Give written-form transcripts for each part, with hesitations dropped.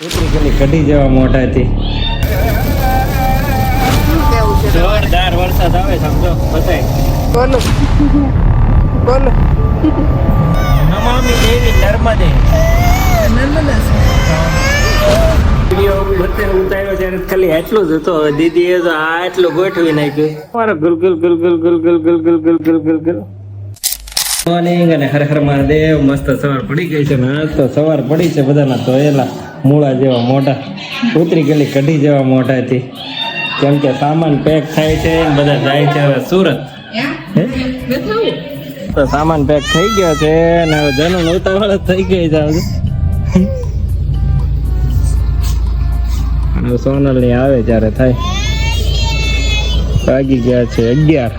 કૂતરી ગલી કઢી જેવા મોઢાથી જોરદાર વરસાદ આવે સમજો બતાય બોલો બોલો નમામિ દેવી નર્મદે નર્મદા વિડીયો બધે ઉતાર્યો ત્યારે ખાલી એટલું જ હતો. હવે દીદીએ તો આ એટલું ગોઠવી નાખ્યું. મારો ગુલ ગુલ ગુલ ગુલ ગુલ ગુલ ગુલ ગુલ ગુલ ગુલ ગુલ ગુલ મોર્નિંગ અને હર હર મહાદેવ. મસ્ત સવાર પડી ગઈ છે ને આજ તો સવાર પડી છે બધાના ધોયેલા મૂળા જેવા મોઢા ઉતરી ગયેલી કઢી જેવા મોઢાથી. કેમ કે સામાન પેક થાય છે બધા જાય છે હવે સુરત. તો સામાન પેક થઈ ગયો છે અને હવે જનન ઉતાવળ થઈ ગઈ છે. હવે સોનલ ની આવે ત્યારે થાય. વાગી ગયા છે 11.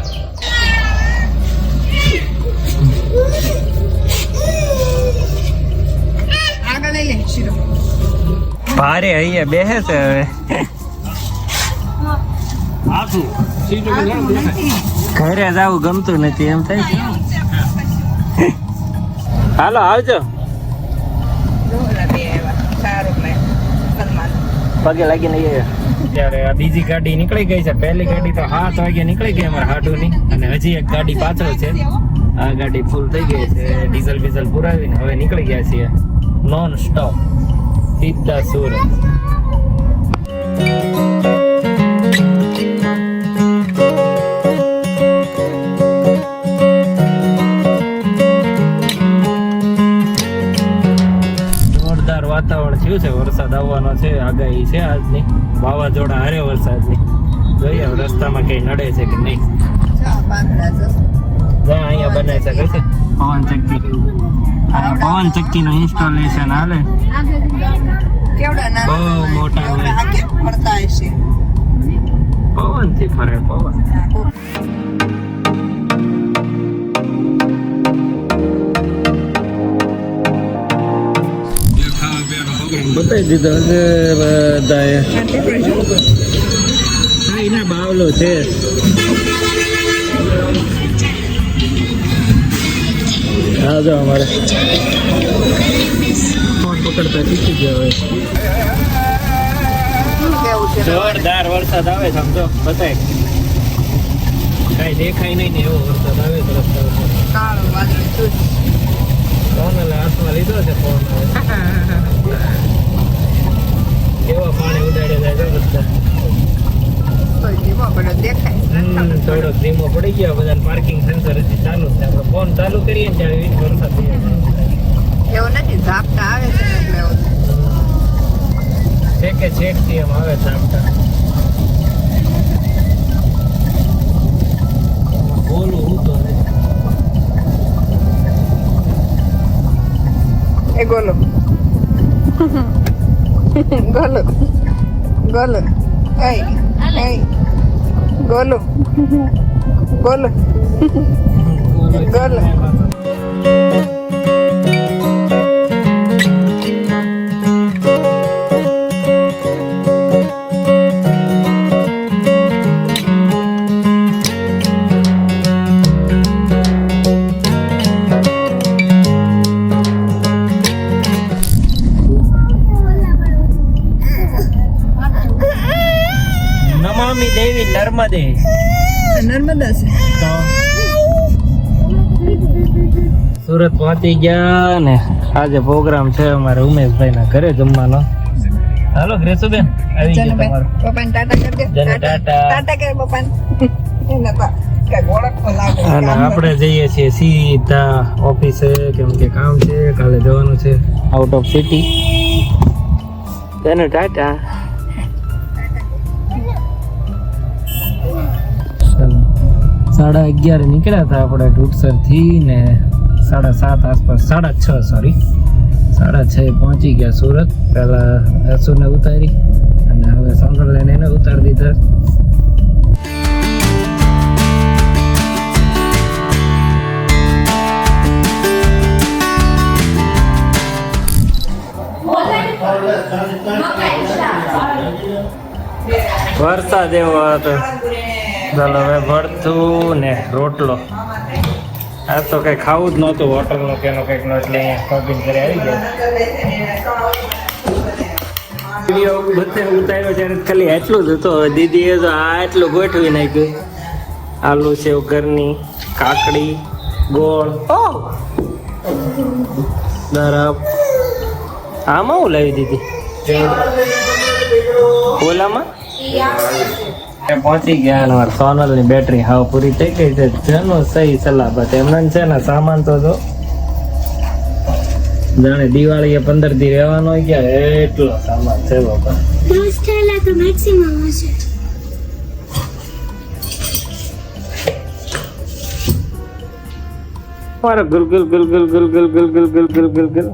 ભારે અહીંયા બેસે છે હવે. ઘરે જવું ગમતું નથી એમ થાય. હાલો આવજો. પગે લાગી નહીં ત્યારે આ બીજી ગાડી નીકળી ગઈ છે. પહેલી ગાડી તો 7 વાગે નીકળી ગઈ અમારા હાડુની અને હજી એક ગાડી પાછળ છે. આ ગાડી ફૂલ થઈ ગઈ છે. ડીઝલ બીઝલ પુરાવીને હવે નીકળી ગયા છીએ નોન સ્ટોપ સીધા સુરત. વાતાવરણ થયું છે. વરસાદ આવવાનો છે. આગાહી છે આજની. વાવાઝોડા હારે વરસાદની. જોઈએ હવે રસ્તામાં કઈ નડે છે કે નહીં. અહીંયા બનાવી શકે છે પવન ચક્કી. પવન ચક્કી નું ઇન્સ્ટોલેશન હાલે. બહુ મોટા પવન થી ફરે પવન. બતાવી દીધો છે બધાએ. એના બાવલો છે. હા જો અમારે ફોન પકડતા શીખી ગયો હવે. જોરદાર વરસાદ આવે સમજો બતાય. કઈ દેખાય નહીં ને એવો વરસાદ આવે તો રસ્તા ફોન હાથમાં લીધો છે ફોન. કેવા પાણી ઉડાડે જાય રસ્તા. થોડોક ધીમો પડી ગયો. બધા પાર્કિંગ સેન્સર હજી ચાલુ છે. આપણે ફોન ચાલુ કરીએ ને ત્યારે વરસાદ એવું નથી ઝાપટા આવે છે એટલે કે છેક થી એમ આવે ઝાપટા. બોલું હું તો એ ગોલો ગોલો ગોલો ei ei ગોલો ગોલો ગોલો. નમામિ દેવી નર્મદે. નર્મદા છે તો સુરત પહોંચી ગયા ને આજે પ્રોગ્રામ છે અમારે ઉમેશભાઈ ના ઘરે જમવાનો. હાલો ગ્રેસુબેન આવી ગયો તમારો. પપ્પાને ટાટા કરી દે. ટાટા ટાટા કરે પપ્પાને. અને આપણે જઈએ છીએ સીધા ઓફિસે. કેમ કે કામ છે કાલે જવાનું છે આઉટ ઓફ સિટી. તેને ટાટા. 11:30 નીકળ્યા હતા આપણે ઢૂઢસર થી ને 7:30 આસપાસ 6:30 સોરી 6:30 પહોંચી ગયા સુરત. પહેલા અસુરને ઉતારી અને હવે સોનલ લઈને એને ઉતારી દીધા. વરસાદ એવો હતો. ચાલો હવે ભરતું ને રોટલો. આ તો કઈ ખાવું જ નહોતું હોટલ નું કે કંઈક નો એટલે અહીંયા શોપિંગ કરી આવી ગયા. વિડીયો બધે ઉતાર્યો ત્યારે ખાલી એટલું જ હતું. હવે દીદીએ તો આ એટલું ગોઠવી નાખ્યું. આલુ સેવ ઘરની, કાકડી, ગોળ, દરબ. આમાં હું લાવી દીધી ઓલામાં પહોંચી ગયા. સોનલ ની બેટરી હાવ પૂરી થઈ ગઈ છે. જેનો સહી સલામત એમને છે ને સામાન તો જો જાણે દિવાળી 15 દી રહેવાનો હોય ક્યાં એટલો સામાન છે બાપા. 10 થેલા તો મેક્સિમમ હશે. મારો ગુલ ગુલ ગુલ ગુલ ગુલ ગુલ ગુલ ગુલ ગુલ ગુલ ગુલ ગુલ.